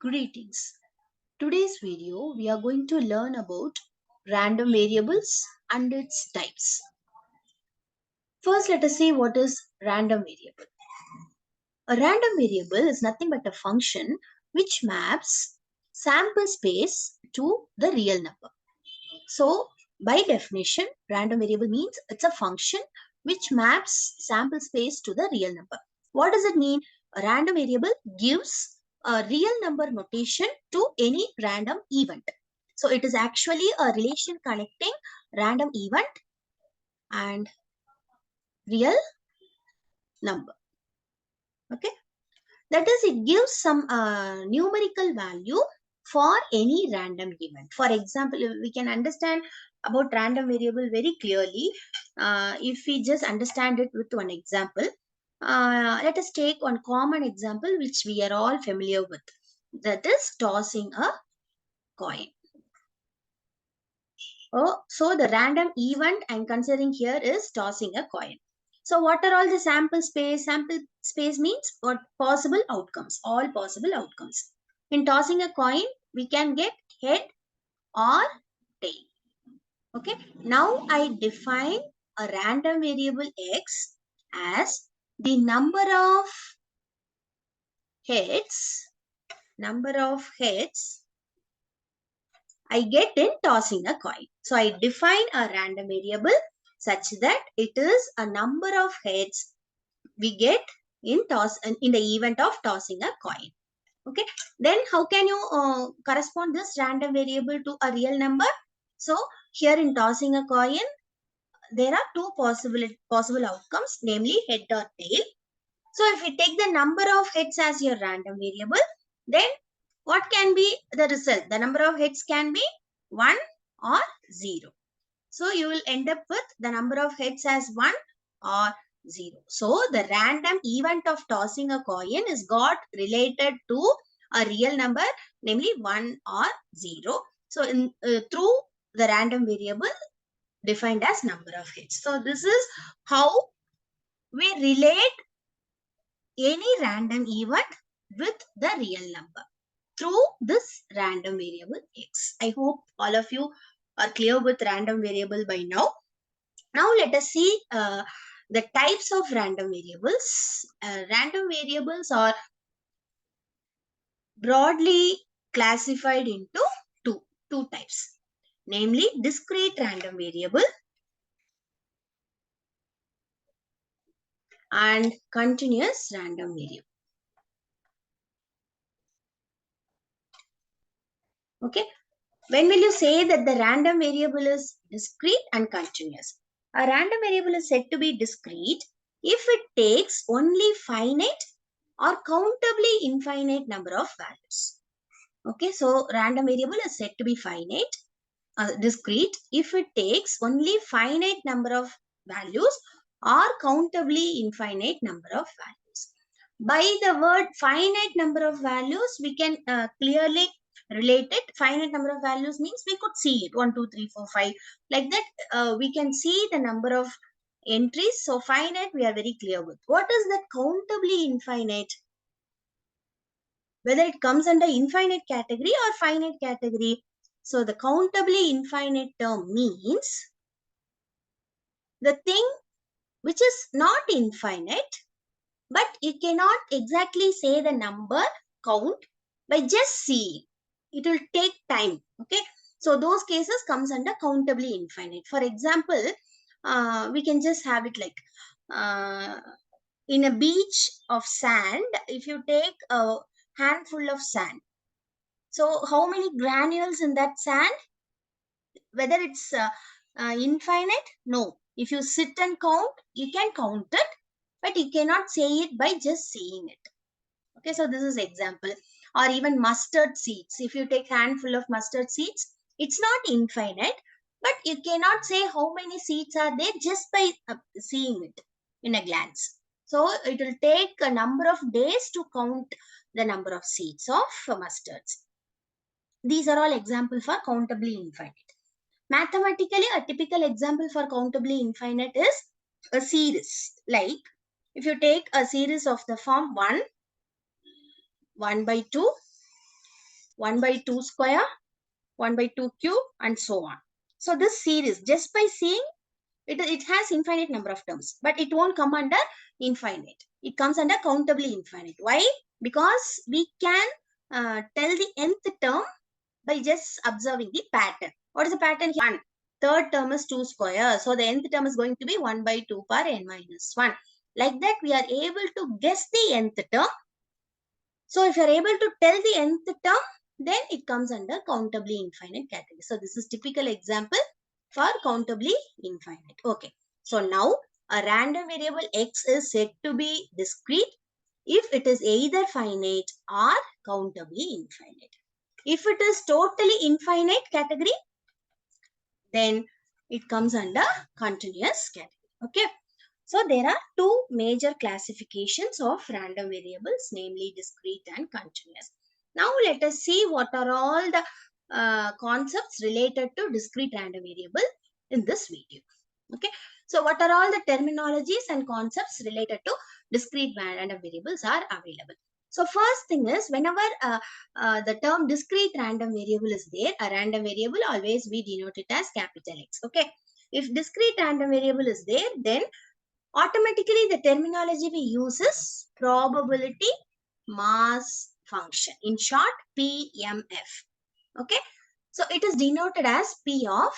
Greetings. Today's video we are going to learn about random variables and its types. First, let us see what is random variable. A random variable is nothing but a function which maps sample space to the real number. So, by definition, random variable means it's a function which maps sample space to the real number. What does it mean? A random variable gives a real number notation to any random event. So, it is actually a relation connecting random event and real number. Okay. That is, it gives some numerical value for any random event. For example, we can understand about random variable very clearly if we just understand it with one example. Let us take one common example which we are all familiar with. That is tossing a coin. So the random event I'm considering here is tossing a coin. So what are all the sample space? Sample space means what possible outcomes, all possible outcomes. In tossing a coin, we can get head or tail. Okay. Now I define a random variable x as the number of heads I get in tossing a coin. So I define a random variable such that it is a number of heads we get in the event of tossing a coin. Okay. Then how can you correspond this random variable to a real number? So here in tossing a coin, there are two possible outcomes, namely head or tail. So if we take the number of heads as your random variable, then what can be the result? The number of heads can be 1 or 0. So you will end up with the number of heads as 1 or 0. So the random event of tossing a coin is got related to a real number, namely 1 or 0. So through the random variable defined as number of heads. So this is how we relate any random event with the real number through this random variable x. I hope all of you are clear with random variable by now. Now let us see the types of random variables. Random variables are broadly classified into two types, namely discrete random variable and continuous random variable. Okay. When will you say that the random variable is discrete and continuous? A random variable is said to be discrete if it takes only finite or countably infinite number of values. Okay, so random variable is said to be finite, discrete if it takes only finite number of values or countably infinite number of values. By the word finite number of values, we can clearly relate it. Finite number of values means we could see it 1, 2, 3, 4, 5 like that. We can see the number of entries. So finite we are very clear with. What is that countably infinite? Whether it comes under infinite category or finite category. So the countably infinite term means the thing which is not infinite, but you cannot exactly say the number count by just seeing. It will take time. Okay. So those cases comes under countably infinite. For example, we can just have it like in a beach of sand, if you take a handful of sand. So how many granules in that sand? Whether it's infinite? No. If you sit and count, you can count it, but you cannot say it by just seeing it. Okay, so this is example. Or even mustard seeds. If you take handful of mustard seeds, it's not infinite, but you cannot say how many seeds are there just by seeing it in a glance. So it will take a number of days to count the number of seeds of mustards. These are all examples for countably infinite. Mathematically, a typical example for countably infinite is a series. Like if you take a series of the form 1 by 2, 1 by 2 square, 1 by 2 cube, and so on. So this series, just by seeing, it has infinite number of terms, but it won't come under infinite. It comes under countably infinite. Why? Because we can tell the nth term by just observing the pattern. What is the pattern here? 1. Third term is 2 square. So the nth term is going to be 1 by 2 power n minus 1. Like that, we are able to guess the nth term. So if you are able to tell the nth term, then it comes under countably infinite category. So this is typical example for countably infinite. Okay. So now a random variable x is said to be discrete if it is either finite or countably infinite. If it is totally infinite category, then it comes under continuous category. Okay. So there are two major classifications of random variables, namely discrete and continuous. Now let us see what are all the concepts related to discrete random variable in this video. Okay. So what are all the terminologies and concepts related to discrete random variables are available. So first thing is, whenever the term discrete random variable is there, a random variable always we denote it as capital X. Okay. If discrete random variable is there, then automatically the terminology we use is probability mass function. In short, PMF. Okay. So it is denoted as P of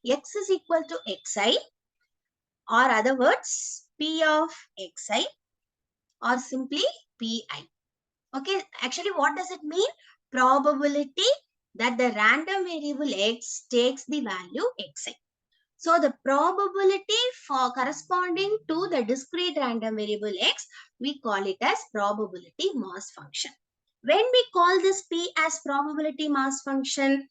X is equal to Xi, or other words, P of Xi, or simply Pi. Okay. Actually, what does it mean? Probability that the random variable X takes the value Xi. So the probability for corresponding to the discrete random variable X, we call it as probability mass function. When we call this P as probability mass function,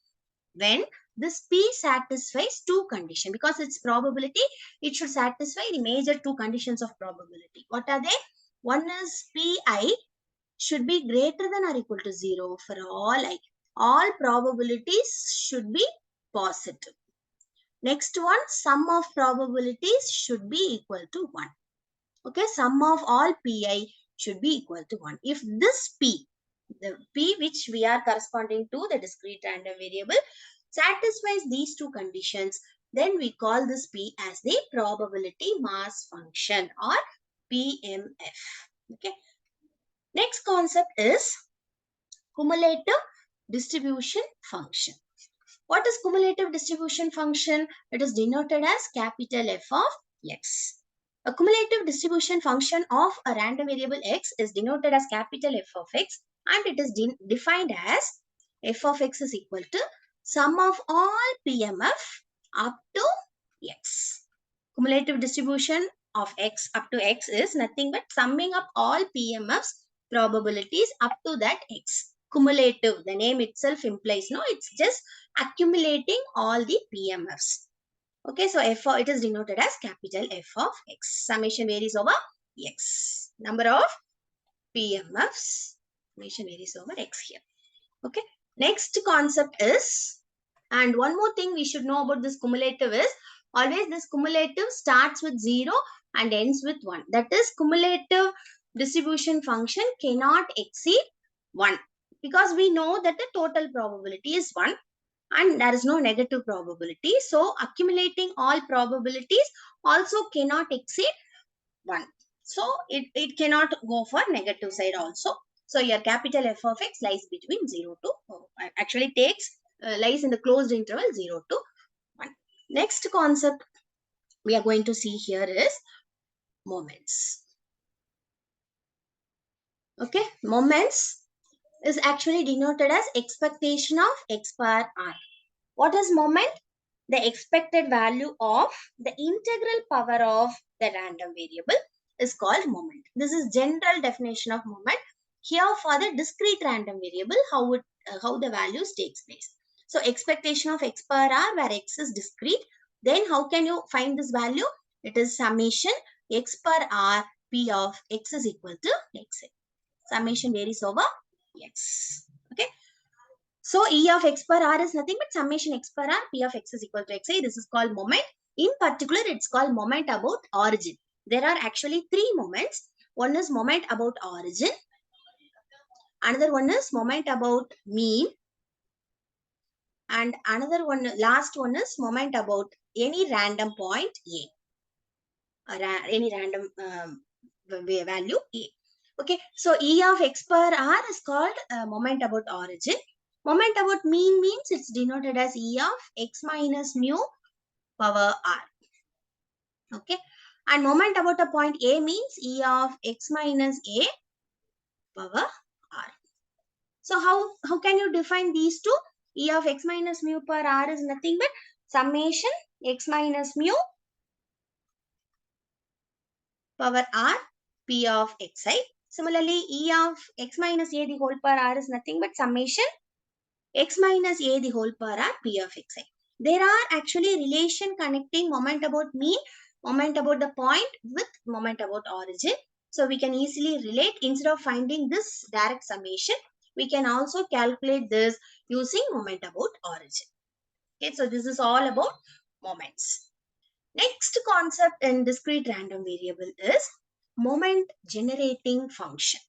when this P satisfies two conditions, because it's probability, it should satisfy the major two conditions of probability. What are they? One is Pi should be greater than or equal to 0 for all I. All probabilities should be positive. Next one, sum of probabilities should be equal to 1. Okay, sum of all Pi should be equal to 1. If this P, the P which we are corresponding to the discrete random variable, satisfies these two conditions, then we call this P as the probability mass function, or PMF. Okay. Next concept is cumulative distribution function. What is cumulative distribution function? It is denoted as capital F of X. A cumulative distribution function of a random variable X is denoted as capital F of X, and it is defined as F of X is equal to sum of all PMF up to X. Cumulative distribution of X up to X is nothing but summing up all PMFs probabilities up to that X. Cumulative, the name itself implies, no, it's just accumulating all the PMFs. Okay, so it is denoted as capital F of X. Summation varies over X. Number of PMFs, summation varies over X here. Okay, next concept is, and one more thing we should know about this cumulative is, always this cumulative starts with 0 and ends with 1. That is, cumulative distribution function cannot exceed 1, because we know that the total probability is 1 and there is no negative probability. So accumulating all probabilities also cannot exceed 1. So it cannot go for negative side also. So your capital F of X lies between 0 to, actually takes, lies in the closed interval 0 to 1. Next concept we are going to see here is moments. Okay, moments is actually denoted as expectation of X power R. What is moment? The expected value of the integral power of the random variable is called moment. This is general definition of moment. Here for the discrete random variable, how the values takes place. So expectation of X power R, where X is discrete, then how can you find this value? It is summation X per R P of X is equal to X. Summation varies over X. Okay. So E of X per R is nothing but summation X per R, P of X is equal to Xi. This is called moment. In particular, it's called moment about origin. There are actually three moments. One is moment about origin. Another one is moment about mean. And another one, last one is moment about any random point A, any random value A. Okay, so E of x per r is called moment about origin. Moment about mean means it's denoted as E of x minus mu power r. Okay, and moment about a point A means E of x minus a power r. So how can you define these two? E of x minus mu per r is nothing but summation x minus mu power r p of xi. Similarly, E of x minus a the whole per r is nothing but summation x minus a the whole per r p of xi. There are actually relation connecting moment about mean, moment about the point with moment about origin. So we can easily relate. Instead of finding this direct summation, we can also calculate this using moment about origin. Okay, so this is all about moments. Next concept in discrete random variable is moment generating function.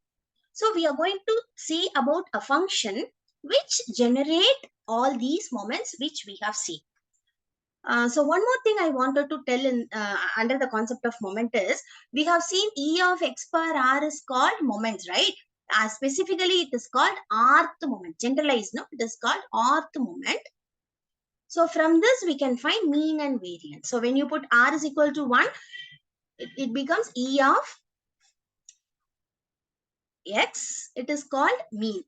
So we are going to see about a function which generate all these moments which we have seen. So one more thing I wanted to tell in under the concept of moment is we have seen E of x per r is called moments, right? Specifically, it is called rth moment. Generalized, no? It is called rth moment. So from this, we can find mean and variance. So when you put r is equal to 1, it becomes E of x. It is called mean.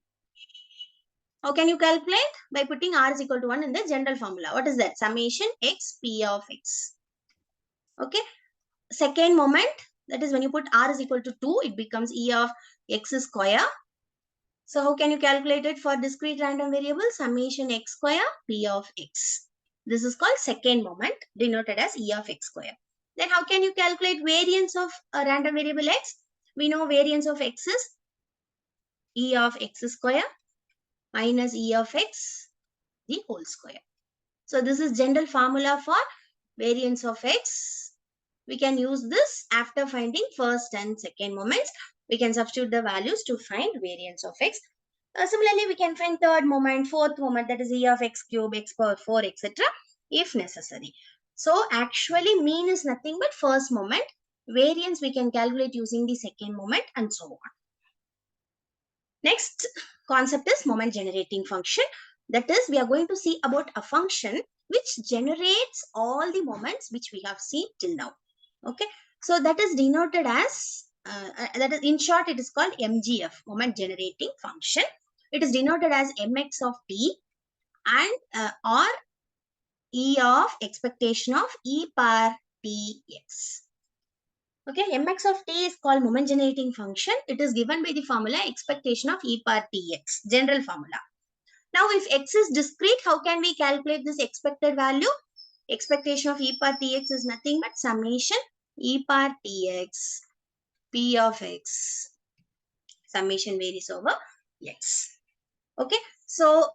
How can you calculate? By putting r is equal to 1 in the general formula. What is that? Summation x p of x. Okay. Second moment, that is when you put r is equal to 2, it becomes E of x square. So how can you calculate it for discrete random variable? Summation x square p of x. This is called second moment, denoted as E of x square. Then how can you calculate variance of a random variable x? We know variance of x is E of x square minus E of x the whole square. So this is general formula for variance of x. We can use this after finding first and second moments. We can substitute the values to find variance of x. Similarly, we can find third moment, fourth moment, that is E of x cube, x power 4, etc. if necessary. So actually mean is nothing but first moment. Variance we can calculate using the second moment and so on. Next concept is moment generating function. That is, we are going to see about a function which generates all the moments which we have seen till now. Okay, so that is denoted as, that is in short, it is called MGF, moment generating function. It is denoted as mx of t and or E of expectation of e power tx. Okay, mx of t is called moment generating function. It is given by the formula expectation of e power tx, general formula. Now, if x is discrete, how can we calculate this expected value? Expectation of e power tx is nothing but summation e power tx p of x. Summation varies over x. Okay, so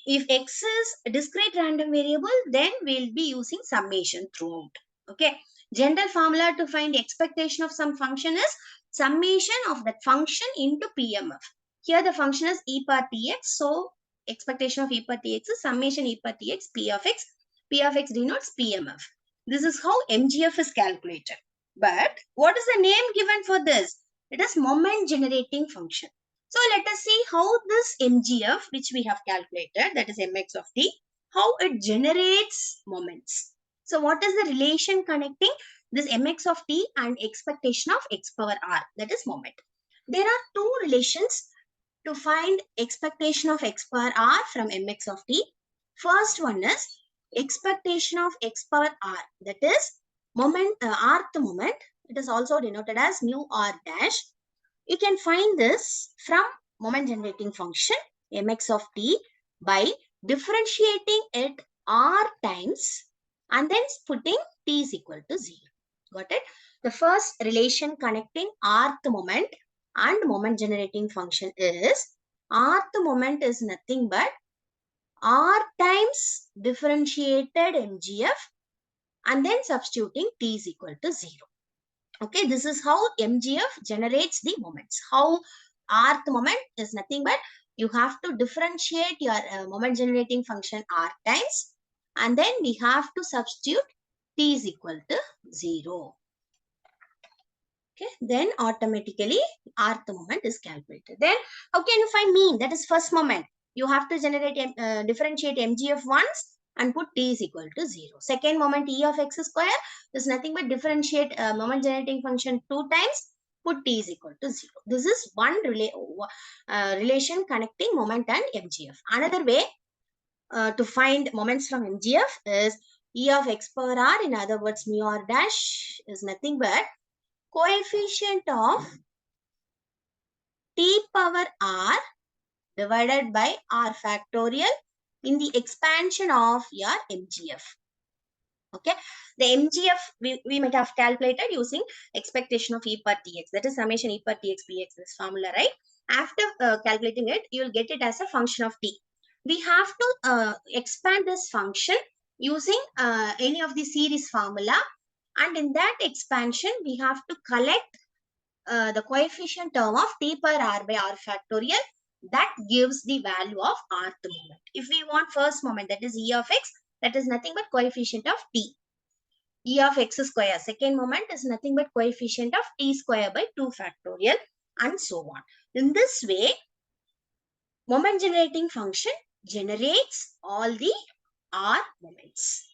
if x is a discrete random variable, then we'll be using summation throughout. Okay, general formula to find expectation of some function is summation of that function into PMF. Here the function is e power tx, so expectation of e power tx is summation e power tx p of x. P of x denotes PMF. This is how MGF is calculated. But what is the name given for this? It is moment generating function. So let us see how this MGF, which we have calculated, that is mx of t, how it generates moments. So what is the relation connecting this mx of t and expectation of x power r, that is moment. There are two relations to find expectation of x power r from mx of t. First one is expectation of x power r, that is moment, rth moment. It is also denoted as mu r dash. You can find this from moment generating function mx of t by differentiating it r times and then putting t is equal to 0. Got it? The first relation connecting rth moment and moment generating function is rth moment is nothing but r times differentiated mgf and then substituting t is equal to 0. Okay, this is how MGF generates the moments. How rth moment is nothing but You have to differentiate your moment generating function r times, and then we have to substitute t is equal to 0. Okay, then automatically rth moment is calculated. Then how can you find mean? That is first moment. You have to generate differentiate mgf once and put t is equal to 0. Second moment e of x square is nothing but differentiate moment generating function 2 times, put t is equal to 0. This is one relation connecting moment and mgf. Another way to find moments from mgf is e of x power r, in other words mu r dash, is nothing but coefficient of t power r divided by r factorial in the expansion of your MGF. Okay, the MGF we might have calculated using expectation of e per tx, that is summation e per tx px, this formula, right? After calculating it, you will get it as a function of t. We have to expand this function using any of the series formula, and in that expansion we have to collect the coefficient term of t per r by r factorial. That gives the value of rth moment. If we want first moment, that is e of x, that is nothing but coefficient of t. E of x square, second moment, is nothing but coefficient of t square by 2 factorial, and so on. In this way, moment generating function generates all the r moments.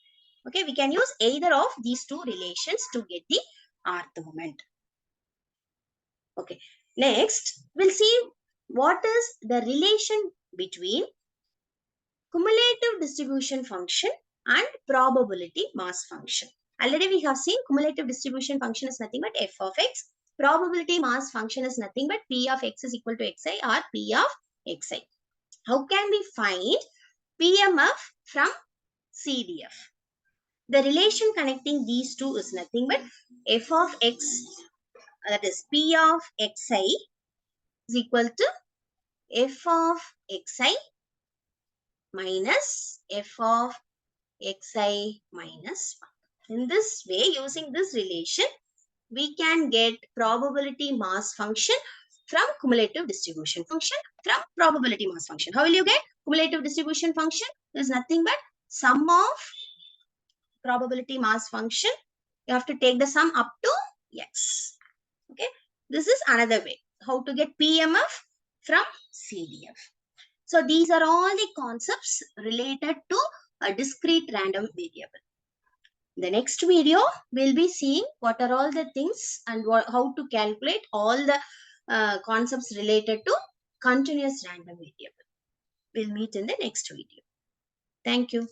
Okay, we can use either of these two relations to get the rth moment. Okay, next we'll see what is the relation between cumulative distribution function and probability mass function. Already we have seen cumulative distribution function is nothing but f of x. Probability mass function is nothing but p of x is equal to xi or p of xi. How can we find PMF from CDF? The relation connecting these two is nothing but f of x, that is p of xi, is equal to f of xi minus f of xi minus 1. In this way, using this relation, we can get probability mass function from cumulative distribution function from probability mass function. How will you get cumulative distribution function? Is nothing but sum of probability mass function. You have to take the sum up to x. Okay, this is another way how to get PMF from CDF. So these are all the concepts related to a discrete random variable. In the next video, we'll be seeing what are all the things and how to calculate all the concepts related to continuous random variable. We'll meet in the next video. Thank you.